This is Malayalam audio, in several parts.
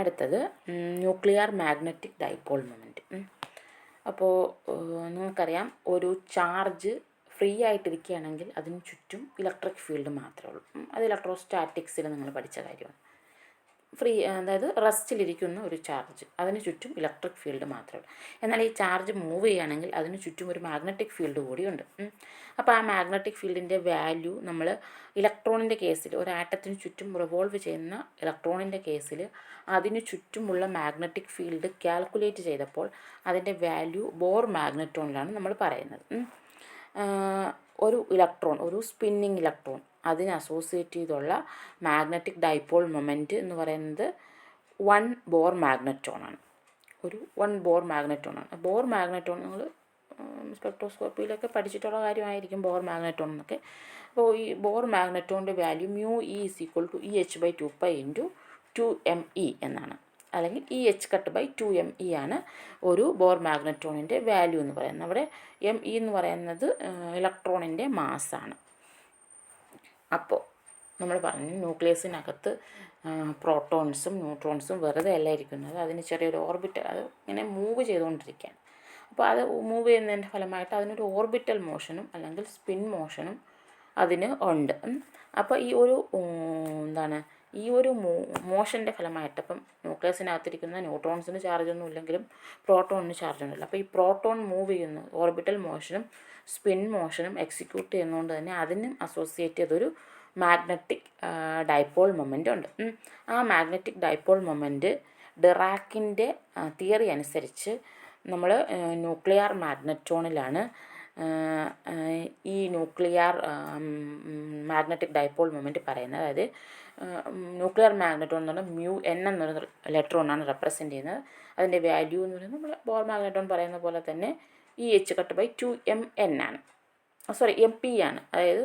അടുത്തത് ന്യൂക്ലിയർ മാഗ്നറ്റിക് ഡൈപോൾ മൊമെൻറ്റ്. അപ്പോൾ നിങ്ങൾക്കറിയാം, ഒരു ചാർജ് ഫ്രീ ആയിട്ടിരിക്കുകയാണെങ്കിൽ അതിന് ചുറ്റും ഇലക്ട്രിക് ഫീൽഡ് മാത്രമേ ഉള്ളൂ. അത് ഇലക്ട്രോസ്റ്റാറ്റിക്സിൽ നിങ്ങൾ പഠിച്ച കാര്യമാണ്. അതായത് റെസ്റ്റിലിരിക്കുന്ന ഒരു ചാർജ്, അതിന് ചുറ്റും ഇലക്ട്രിക് ഫീൽഡ് മാത്രമേ ഉള്ളൂ. എന്നാൽ ഈ ചാർജ് മൂവ് ചെയ്യുകയാണെങ്കിൽ അതിന് ചുറ്റും ഒരു മാഗ്നറ്റിക് ഫീൽഡ് കൂടിയുണ്ട്. അപ്പോൾ ആ മാഗ്നറ്റിക് ഫീൽഡിൻ്റെ വാല്യൂ നമ്മൾ ഇലക്ട്രോണിൻ്റെ കേസിൽ, ഒരു ആറ്റത്തിന് ചുറ്റും റിവോൾവ് ചെയ്യുന്ന ഇലക്ട്രോണിൻ്റെ കേസിൽ അതിന് ചുറ്റുമുള്ള മാഗ്നറ്റിക് ഫീൽഡ് കാൽക്കുലേറ്റ് ചെയ്തപ്പോൾ അതിൻ്റെ വാല്യൂ ബോർ മാഗ്നറ്റോണിലാണ് നമ്മൾ പറയുന്നത്. ഒരു ഇലക്ട്രോൺ, ഒരു സ്പിന്നിങ് ഇലക്ട്രോൺ, അതിന് അസോസിയേറ്റ് ചെയ്തുള്ള മാഗ്നറ്റിക് ഡൈപോൾ മൊമെൻറ്റ് എന്ന് പറയുന്നത് 1 ബോർ മാഗ്നറ്റോണാണ്. ഒരു 1 ബോർ മാഗ്നറ്റോണാണ്. ബോർ മാഗ്നറ്റോൺ നിങ്ങൾ സ്പെക്ട്രോസ്കോപ്പിയിലൊക്കെ പഠിച്ചിട്ടുള്ള കാര്യമായിരിക്കും, ബോർ മാഗ്നറ്റോൺ എന്നൊക്കെ. അപ്പോൾ ഈ ബോർ മാഗ്നറ്റോണിൻ്റെ വാല്യൂ μe=EH/2π × 2me എന്നാണ്, അല്ലെങ്കിൽ EH/2me ആണ് ഒരു ബോർ മാഗ്നറ്റോണിൻ്റെ വാല്യൂ എന്ന് പറയുന്നത്. അവിടെ me എന്ന് പറയുന്നത് ഇലക്ട്രോണിൻ്റെ മാസ്സാണ്. അപ്പോൾ നമ്മൾ പറഞ്ഞു, ന്യൂക്ലിയസിനകത്ത് പ്രോട്ടോൺസും ന്യൂട്രോൺസും വെറുതെ അല്ല ഇരിക്കുന്നത്, അതിന് ചെറിയൊരു ഓർബിറ്റൽ, അത് ഇങ്ങനെ മൂവ് ചെയ്തുകൊണ്ടിരിക്കുകയാണ്. അപ്പോൾ അത് മൂവ് ചെയ്യുന്നതിൻ്റെ ഫലമായിട്ട് അതിനൊരു ഓർബിറ്റൽ മോഷനും അല്ലെങ്കിൽ സ്പിൻ മോഷനും അതിന് ഉണ്ട്. അപ്പോൾ ഈ ഒരു മോഷൻ്റെ ഫലമായിട്ട്, അപ്പം ന്യൂക്ലിയസിനകത്തിരിക്കുന്ന ന്യൂട്രോൺസിന് ചാർജൊന്നും ഇല്ലെങ്കിലും പ്രോട്ടോണിന് ചാർജൊന്നുമില്ല. അപ്പോൾ ഈ പ്രോട്ടോൺ മൂവ് ചെയ്യുന്ന ഓർബിറ്റൽ മോഷനും സ്പിൻ മോഷനും എക്സിക്യൂട്ട് ചെയ്യുന്നതുകൊണ്ട് തന്നെ അതിനും അസോസിയേറ്റ് ചെയ്തൊരു മാഗ്നറ്റിക് ഡൈപോൾ മൊമെൻ്റ് ഉണ്ട്. ആ മാഗ്നറ്റിക് ഡൈപോൾ മൊമെൻറ്റ് ഡിറാക്കിൻ്റെ തിയറി അനുസരിച്ച് നമ്മൾ ന്യൂക്ലിയർ മാഗ്നറ്റോണിലാണ് ഈ ന്യൂക്ലിയർ മാഗ്നറ്റിക് ഡൈപോൾ മൊമെൻറ്റ് പറയുന്നത്. അതായത് ന്യൂക്ലിയർ മാഗ്നറ്റോൺ എന്ന് പറഞ്ഞാൽ μn എന്നൊരു ഇലക്ട്രോണാണ് റെപ്രസെൻ്റ് ചെയ്യുന്നത്. അതിൻ്റെ വാല്യൂ എന്ന് പറയുന്നത് നമ്മൾ ബോർ മാഗ്നറ്റോൺ പറയുന്ന പോലെ തന്നെ EH/2m ആണ്. mp ആണ്. അതായത്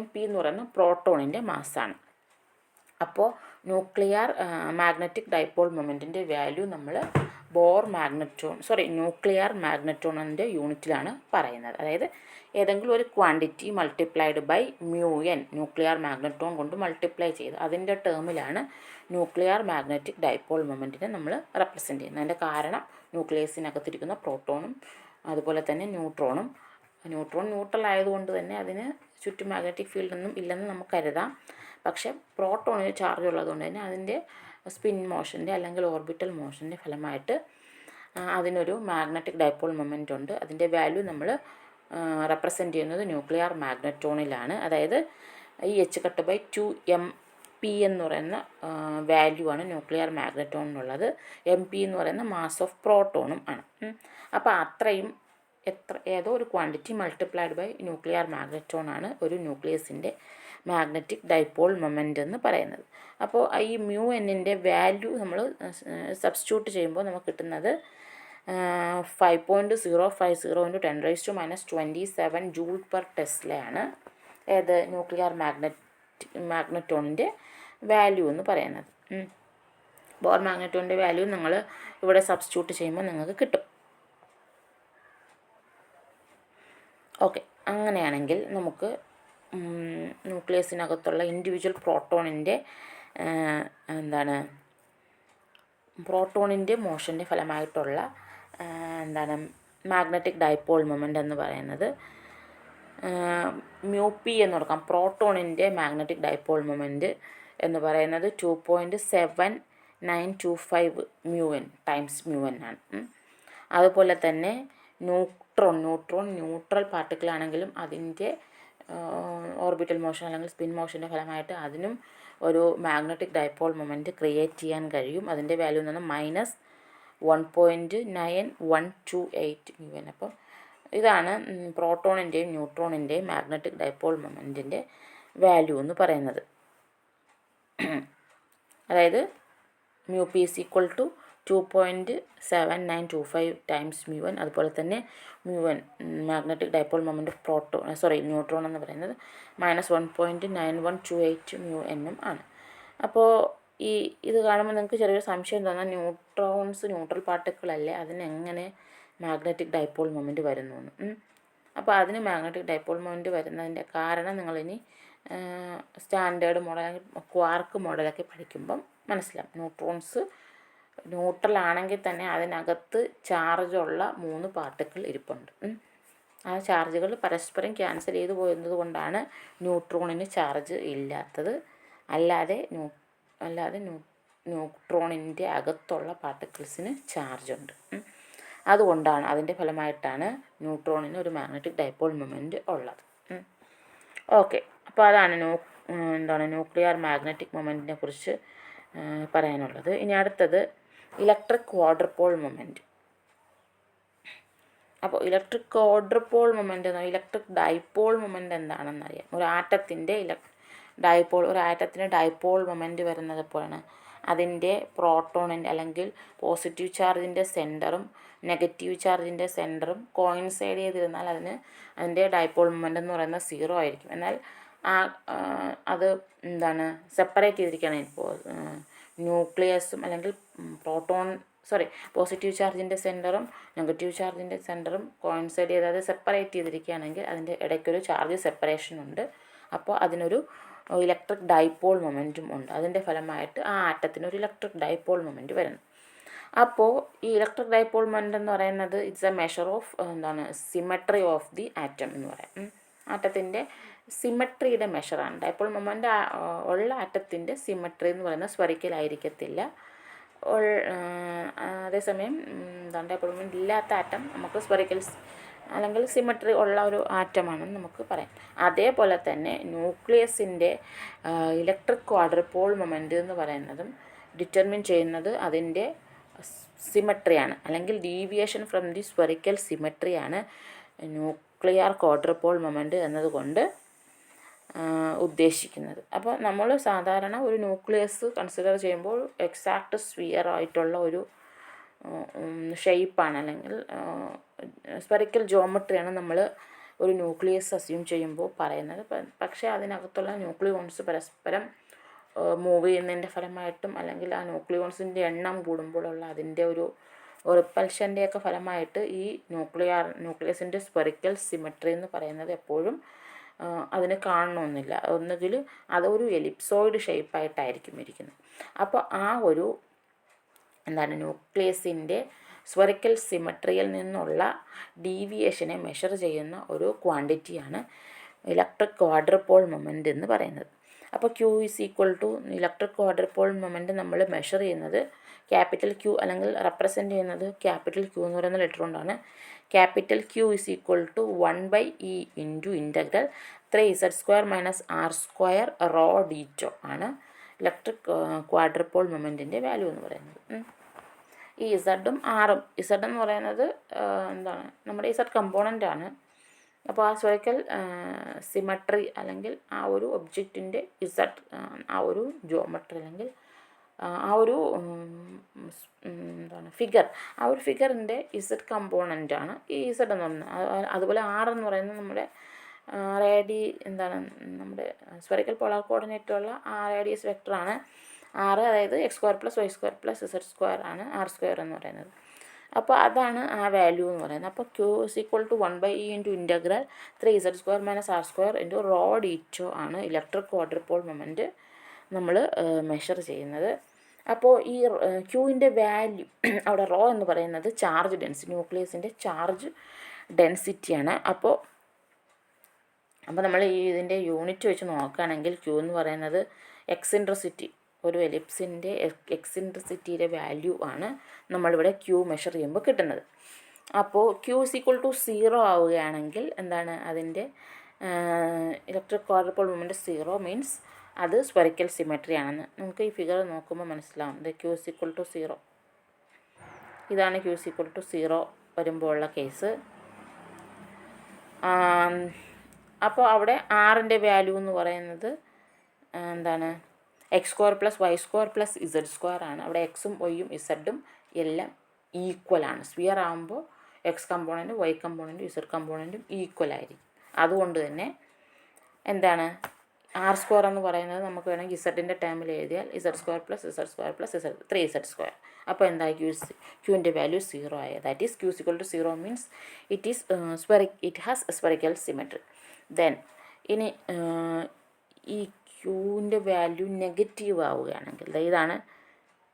mp എന്ന് പറയുന്നത് പ്രോട്ടോണിൻ്റെ മാസ്സാണ്. അപ്പോൾ മാഗ്നറ്റിക് ഡൈപോൾ മൊമെൻറ്റിൻ്റെ വാല്യൂ നമ്മൾ ന്യൂക്ലിയർ മാഗ്നറ്റോണിൻ്റെ യൂണിറ്റിലാണ് പറയുന്നത്. അതായത് ഏതെങ്കിലും ഒരു quantity multiplied by μn, nuclear magneton കൊണ്ട് മൾട്ടിപ്ലൈ ചെയ്ത് അതിൻ്റെ ടേമിലാണ് ന്യൂക്ലിയർ മാഗ്നറ്റിക് ഡൈപോൾ മൊമെൻറ്റിനെ നമ്മൾ റെപ്രസെൻ്റ് ചെയ്യുന്നത്. അതിൻ്റെ കാരണം ന്യൂക്ലിയസിനകത്തിരിക്കുന്ന പ്രോട്ടോണും അതുപോലെ തന്നെ ന്യൂട്രോൺ ന്യൂട്രൽ ആയതുകൊണ്ട് തന്നെ അതിന് ചുറ്റും മാഗ്നറ്റിക് ഫീൽഡൊന്നും ഇല്ലെന്ന് നമുക്ക് കരുതാം. പക്ഷേ പ്രോട്ടോണിന് ചാർജ് ഉള്ളതുകൊണ്ട് തന്നെ അതിൻ്റെ സ്പിൻ മോഷൻ്റെ അല്ലെങ്കിൽ ഓർബിറ്റൽ മോഷൻ്റെ ഫലമായിട്ട് അതിനൊരു മാഗ്നറ്റിക് ഡൈപോൾ മൊമെൻ്റ് ഉണ്ട്. അതിൻ്റെ വാല്യൂ നമ്മൾ റെപ്രസെൻ്റ് ചെയ്യുന്നത് ന്യൂക്ലിയർ മാഗ്നറ്റോണിലാണ്. അതായത് EH/2mp എന്ന് പറയുന്ന വാല്യൂ ആണ് ന്യൂക്ലിയർ മാഗ്നറ്റോണിനുള്ളത്. mp എന്ന് പറയുന്ന മാസ് ഓഫ് പ്രോട്ടോണും ആണ്. അപ്പോൾ അത്രയും ഏതോ ഒരു quantity multiplied by nuclear magneton ആണ് ഒരു ന്യൂക്ലിയസിൻ്റെ മാഗ്നറ്റിക് ഡൈപോൾ മൊമെൻ്റ് എന്ന് പറയുന്നത്. അപ്പോൾ ഈ μnൻ്റെ വാല്യൂ നമ്മൾ സബ്സ്റ്റിറ്റ്യൂട്ട് ചെയ്യുമ്പോൾ നമുക്ക് കിട്ടുന്നത് 5.050 × 10⁻⁻27 ജൂൾ/ടെസ്ലയാണ് ഏത് ന്യൂക്ലിയർ മാഗ്നറ്റോണിൻ്റെ വാല്യൂ എന്ന് പറയുന്നത്. ബോർ മാഗ്നറ്റോണിൻ്റെ വാല്യൂ നിങ്ങൾ ഇവിടെ സബ്സ്റ്റിറ്റ്യൂട്ട് ചെയ്യുമ്പോൾ നിങ്ങൾക്ക് കിട്ടും. ഓക്കെ, അങ്ങനെയാണെങ്കിൽ നമുക്ക് ന്യൂക്ലിയസിനകത്തുള്ള ഇൻഡിവിജ്വൽ പ്രോട്ടോണിൻ്റെ മോഷൻ്റെ ഫലമായിട്ടുള്ള മാഗ്നറ്റിക് ഡൈപോൾ മൊമെൻ്റ് എന്ന് പറയുന്നത് μp എന്ന് കൊടുക്കാം. പ്രോട്ടോണിൻ്റെ മാഗ്നറ്റിക് ഡൈപോൾ മൊമെൻ്റ് എന്ന് പറയുന്നത് 2.7925 μn ആണ്. അതുപോലെ തന്നെ ന്യൂട്രോൺ ന്യൂട്രൽ പാർട്ടിക്കിളാണെങ്കിലും അതിൻ്റെ ഓർബിറ്റൽ മോഷൻ അല്ലെങ്കിൽ സ്പിൻ മോഷൻ്റെ ഫലമായിട്ട് അതിനും ഒരു മാഗ്നറ്റിക് ഡൈപോൾ മൊമെൻറ്റ് ക്രിയേറ്റ് ചെയ്യാൻ കഴിയും. അതിൻ്റെ വാല്യൂ എന്ന് പറഞ്ഞാൽ -1.9128 μn. അപ്പോൾ ഇതാണ് പ്രോട്ടോണിൻ്റെയും ന്യൂട്രോണിൻ്റെയും മാഗ്നറ്റിക് ഡൈപോൾ മൊമെൻറ്റിൻ്റെ വാല്യൂ എന്ന് പറയുന്നത്. അതായത് μp = 2.7925 ടൈംസ് μn. അതുപോലെ തന്നെ μn magnetic dipole moment of neutron എന്ന് പറയുന്നത് -1.9128 μn ആണ്. അപ്പോൾ ഇത് കാണുമ്പോൾ നിങ്ങൾക്ക് ചെറിയൊരു സംശയം തോന്നാം, ന്യൂട്രൽ പാർട്ടിക്കിളല്ലേ, അതിനെങ്ങനെ മാഗ്നറ്റിക് ഡൈപോൾ മൊമെൻറ്റ് വരുന്നു എന്ന്. അപ്പോൾ അതിന് മാഗ്നറ്റിക് ഡൈപോൾ മൊമെൻറ്റ് വരുന്നതിൻ്റെ കാരണം നിങ്ങളിനി സ്റ്റാൻഡേർഡ് മോഡൽ അല്ലെങ്കിൽ ക്വാർക്ക് മോഡലൊക്കെ പഠിക്കുമ്പം മനസ്സിലാവും. ന്യൂട്രോൺസ് ന്യൂട്രൽ ആണെങ്കിൽ തന്നെ അതിനകത്ത് ചാർജുള്ള 3 പാർട്ടിക്കിൾ ഇരിപ്പുണ്ട്. ആ ചാർജുകൾ പരസ്പരം ക്യാൻസൽ ചെയ്ത് പോയത് കൊണ്ടാണ് ന്യൂട്രോണിന് ചാർജ് ഇല്ലാത്തത്. അല്ലാതെ ന്യൂട്രോണിൻ്റെ അകത്തുള്ള പാർട്ടിക്കിൾസിന് ചാർജുണ്ട്. അതുകൊണ്ടാണ്, അതിൻ്റെ ഫലമായിട്ടാണ് ന്യൂട്രോണിന് ഒരു മാഗ്നറ്റിക് ഡൈപോൾ മൊമെൻ്റ് ഉള്ളത്. ഓക്കെ, അപ്പോൾ അതാണ് ന്യൂക്ലിയർ മാഗ്നറ്റിക് മൊമെൻറ്റിനെ കുറിച്ച് പറയാനുള്ളത്. ഇനി അടുത്തത് ഇലക്ട്രിക് ക്വാഡ്രപോൾ മൊമെൻറ്റ്. അപ്പോൾ electric quadrupole moment electric dipole moment എന്താണെന്നറിയാം. ഒരു ആറ്റത്തിന് ഡൈപോൾ മൊമെൻ്റ് വരുന്നത് എപ്പോഴാണ്? അതിൻ്റെ പ്രോട്ടോണിൻ്റെ അല്ലെങ്കിൽ പോസിറ്റീവ് ചാർജിൻ്റെ സെൻറ്ററും നെഗറ്റീവ് ചാർജിൻ്റെ സെൻറ്ററും കോയിൻസൈഡ് ചെയ്തിരുന്നാൽ അതിൻ്റെ ഡൈപോൾ മൊമെൻ്റ് എന്ന് പറയുന്നത് 0 ആയിരിക്കും. എന്നാൽ അത് സെപ്പറേറ്റ് ചെയ്തിരിക്കുകയാണ്. ഇപ്പോൾ ന്യൂക്ലിയസും അല്ലെങ്കിൽ പോസിറ്റീവ് ചാർജിൻ്റെ സെൻറ്ററും നെഗറ്റീവ് ചാർജിൻ്റെ സെൻറ്ററും കോയിൻസൈഡ് ചെയ്ത് അത് സെപ്പറേറ്റ് ചെയ്തിരിക്കുകയാണെങ്കിൽ അതിൻ്റെ ഇടയ്ക്കൊരു ചാർജ് സെപ്പറേഷൻ ഉണ്ട്. അപ്പോൾ അതിനൊരു ഇലക്ട്രിക് ഡൈപോൾ മൊമെൻറ്റും ഉണ്ട്. അതിൻ്റെ ഫലമായിട്ട് ആ ആറ്റത്തിനൊരു ഇലക്ട്രിക് ഡൈപോൾ മൊമെൻറ്റ് വരുന്നു. അപ്പോൾ ഈ ഇലക്ട്രിക് ഡൈപോൾ മൊമെൻ്റ് എന്ന് പറയുന്നത് it's A measure of symmetry of the atom എന്ന് പറയാം. ആറ്റത്തിൻ്റെ സിമെട്രിയുടെ മെഷറാണ്. ഡൈപോൾ മൊമെൻ്റ് ഉള്ള ആറ്റത്തിൻ്റെ സിമെട്രി എന്ന് പറയുന്നത് സ്ഫെറിക്കൽ ആയിരിക്കത്തില്ല. അതേസമയം ഡൈപോൾ മൊമെൻ്റ് ഇല്ലാത്ത ആറ്റം നമുക്ക് സ്ഫെറിക്കൽ അല്ലെങ്കിൽ സിമെട്രി ഉള്ള ഒരു ആറ്റമാണെന്ന് നമുക്ക് പറയാം. അതേപോലെ തന്നെ ന്യൂക്ലിയസിൻ്റെ ഇലക്ട്രിക് ക്വാഡ്രപോൾ മൊമെൻ്റ് എന്ന് പറയുന്നതും ഡിറ്റർമിൻ ചെയ്യുന്നത് അതിൻ്റെ സിമെട്രിയാണ്, അല്ലെങ്കിൽ ഡീവിയേഷൻ ഫ്രം ദി സ്ഫെറിക്കൽ സിമെട്രിയാണ് ന്യൂക്ലിയർ ക്വാഡ്രപോൾ മൊമെൻ്റ് എന്നതുകൊണ്ട് ഉദ്ദേശിക്കുന്നത്. അപ്പോൾ നമ്മൾ സാധാരണ ഒരു ന്യൂക്ലിയസ് കൺസിഡർ ചെയ്യുമ്പോൾ എക്സാക്റ്റ് സ്ഫിയർ ആയിട്ടുള്ള ഒരു ഷേപ്പാണ്, അല്ലെങ്കിൽ സ്ഫെറിക്കൽ ജോമെട്രിയാണ് നമ്മൾ ഒരു ന്യൂക്ലിയസ് അസ്യൂം ചെയ്യുമ്പോൾ പറയുന്നത്. പക്ഷേ അതിനകത്തുള്ള ന്യൂക്ലിയോൺസ് പരസ്പരം മൂവ് ചെയ്യുന്നതിൻ്റെ ഫലമായിട്ടും അല്ലെങ്കിൽ ആ ന്യൂക്ലിയോൺസിൻ്റെ എണ്ണം കൂടുമ്പോഴുള്ള അതിൻ്റെ ഒരു റിപ്പൽഷൻ്റെയൊക്കെ ഫലമായിട്ട് ഈ ന്യൂക്ലിയസിൻ്റെ സ്ഫെറിക്കൽ സിമെട്രി എന്ന് പറയുന്നത് എപ്പോഴും അതിന് കാണണമെന്നില്ല. ഒന്നുകിൽ അതൊരു എലിപ്സോയിഡ് ഷേപ്പായിട്ടായിരിക്കും ഇരിക്കുന്നത്. അപ്പോൾ ആ ഒരു ന്യൂക്ലിയസിൻ്റെ സ്ഫെറിക്കൽ സിമെട്രിയിൽ നിന്നുള്ള ഡീവിയേഷനെ മെഷർ ചെയ്യുന്ന ഒരു ക്വാണ്ടിറ്റിയാണ് ഇലക്ട്രിക് ക്വാഡ്രപോൾ മൊമെൻ്റ് എന്ന് പറയുന്നത്. അപ്പോൾ Q = ഇലക്ട്രിക് ക്വാഡ്രപോൾ മൊമെൻ്റ് നമ്മൾ മെഷർ ചെയ്യുന്നത് ക്യാപിറ്റൽ Q അല്ലെങ്കിൽ റെപ്രസെൻ്റ് ചെയ്യുന്നത് ക്യാപിറ്റൽ Q എന്ന് പറയുന്ന ലെറ്റർ കൊണ്ടാണ്. Capital Q = 1/E × 3z² - r² raw ഡീറ്റോ ആണ് ഇലക്ട്രിക് ക്വാഡ്രപോൾ മൊമെൻറ്റിൻ്റെ വാല്യൂ എന്ന് പറയുന്നത്. ഈ ഇസഡും ആറും, ഇസഡ് എന്ന് പറയുന്നത് നമ്മുടെ ഇസഡ് കമ്പോണൻ്റ് ആണ്. അപ്പോൾ ആ സ്ഫെറിക്കൽ സിമെട്രി അല്ലെങ്കിൽ ആ ഒരു ഒബ്ജക്റ്റിൻ്റെ ഇസഡ്, ആ ഒരു ജോമെട്രി അല്ലെങ്കിൽ ആ ഒരു ഫിഗർ, ആ ഒരു ഫിഗറിൻ്റെ ഇസഡ് കമ്പോണൻ്റാണ് ഈ ഇസഡ് എന്ന് പറയുന്നത്. അതുപോലെ ആറെന്ന് പറയുന്നത് നമ്മുടെ നമ്മുടെ സ്ഫെറിക്കൽ പോളാർ കോർഡിനേറ്റുള്ള ആ റേഡിയസ് വെക്ടറാണ് 6. അതായത് x² + y² + z² ആണ് r² എന്ന് പറയുന്നത്. അപ്പോൾ അതാണ് ആ വാല്യൂ എന്ന് പറയുന്നത്. അപ്പോൾ Q = 1/E × 3z² - r² raw ഡീറ്റോ ആണ് ഇലക്ട്രിക് ക്വാഡ്രപോൾ മൊമെൻറ്റ് നമ്മൾ മെഷർ ചെയ്യുന്നത്. അപ്പോൾ ഈ Qൻ്റെ വാല്യൂ അവിടെ റോ എന്ന് പറയുന്നത് ചാർജ് ഡെൻസിറ്റി, ന്യൂക്ലിയസിൻ്റെ ചാർജ് ഡെൻസിറ്റിയാണ്. അപ്പോൾ നമ്മൾ ഇതിൻ്റെ യൂണിറ്റ് വെച്ച് നോക്കുകയാണെങ്കിൽ Q എന്ന് പറയുന്നത് എക്സിൻട്രിസിറ്റി, ഒരു എലിപ്സിൻ്റെ എക്സിൻട്രിസിറ്റിയുടെ വാല്യൂ ആണ് നമ്മളിവിടെ Q മെഷർ ചെയ്യുമ്പോൾ കിട്ടുന്നത്. അപ്പോൾ Q = 0 ആവുകയാണെങ്കിൽ അതിൻ്റെ ഇലക്ട്രിക് ക്വാഡ്രപോൾ മൊമെൻറ്റ് 0 മീൻസ് അത് സ്ഫെറിക്കൽ സിമെട്രി ആണെന്ന് നമുക്ക് ഈ ഫിഗർ നോക്കുമ്പോൾ മനസ്സിലാവും. Q = 0, ഇതാണ് Q = 0 വരുമ്പോൾ ഉള്ള കേസ്. അപ്പോൾ അവിടെ ആറിൻ്റെ വാല്യൂ എന്ന് പറയുന്നത് x² + y² + z² ആണ്. അവിടെ എക്സും വൈയും ഇസഡും എല്ലാം ഈക്വലാണ്. സ്ഫിയർ ആകുമ്പോൾ എക്സ് കമ്പോണൻറ്റും വൈ കമ്പോണൻറ്റും ഇസഡ് കമ്പോണൻറ്റും ഈക്വൽ ആയിരിക്കും. അതുകൊണ്ട് തന്നെ r² എന്ന് പറയുന്നത് നമുക്ക് വേണമെങ്കിൽ ഇസഡിൻ്റെ ടേമിൽ എഴുതിയാൽ z² + z² + 3z². അപ്പോൾ Qൻ്റെ വാല്യൂ 0 ആയ, that is Q = 0 means it has spherical symmetry. Then ഇനി ഈ Qൻ്റെ വാല്യൂ നെഗറ്റീവ് ആവുകയാണെങ്കിൽ, ഇതാണ്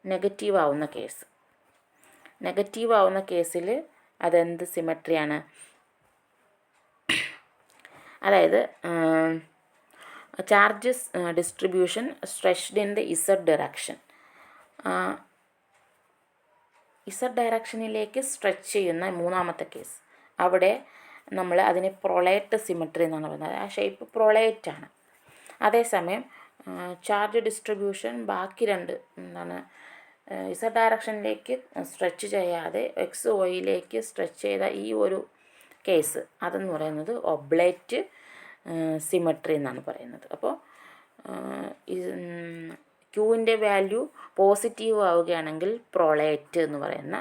നെഗറ്റീവ് ആവുന്ന കേസ്. നെഗറ്റീവ് ആവുന്ന കേസിൽ അതെന്ത് സിമെട്രിയാണ്? അതായത് charges distribution stretched in the z direction, z ഡയറക്ഷനിലേക്ക് സ്ട്രെച്ച് ചെയ്യുന്ന മൂന്നാമത്തെ കേസ്, അവിടെ നമ്മൾ അതിനെ പ്രൊളേറ്റ് സിമെട്രി എന്നാണ് പറയുന്നത്. ആ ഷേപ്പ് പ്രൊളേറ്റ് ആണ്. അതേസമയം ചാർജ് ഡിസ്ട്രിബ്യൂഷൻ ബാക്കി രണ്ട് ഇസഡ് ഡയറക്ഷനിലേക്ക് സ്ട്രെച്ച് ചെയ്യാതെ എക്സ് വൈയിലേക്ക് സ്ട്രെച്ച് ചെയ്ത ഈ ഒരു കേസ് അതെന്ന് പറയുന്നത് ഒബ്ലേറ്റ് സിമെട്രി എന്നാണ് പറയുന്നത്. അപ്പോൾ ക്യൂവിൻ്റെ വാല്യൂ പോസിറ്റീവ് ആവുകയാണെങ്കിൽ പ്രൊളേറ്റ് എന്ന് പറയുന്ന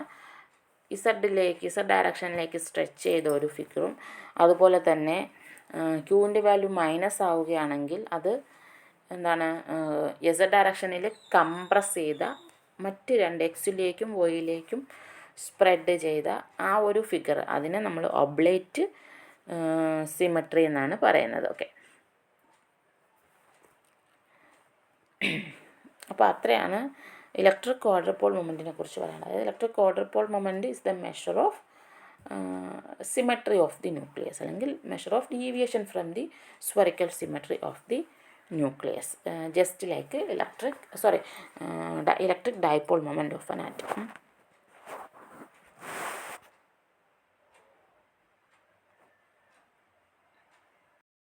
ഇസഡ് ഡയറക്ഷനിലേക്ക് സ്ട്രെച്ച് ചെയ്ത ഒരു ഫിഗറും, അതുപോലെ തന്നെ ക്യൂവിൻ്റെ വാല്യൂ മൈനസ് ആവുകയാണെങ്കിൽ അത് ഇസഡ് ഡയറക്ഷനിൽ കംപ്രസ് ചെയ്ത മറ്റ് രണ്ട് എക്സിലേക്കും വൈയിലേക്കും സ്പ്രെഡ് ചെയ്ത ആ ഒരു ഫിഗർ, അതിനെ നമ്മൾ ഒബ്ലേറ്റ് സിമെട്രി എന്നാണ് പറയുന്നത്. ഓക്കെ, അപ്പോൾ അത്രയാണ് ഇലക്ട്രിക് ക്വാഡ്രപ്പോൾ മൊമെൻറ്റിനെ കുറിച്ച് പറയുന്നത്. അതായത് electric quadrupole moment is the measure of symmetry of the nucleus, അല്ലെങ്കിൽ measure of deviation from the spherical symmetry of the nucleus, just like electric dipole moment of an atom.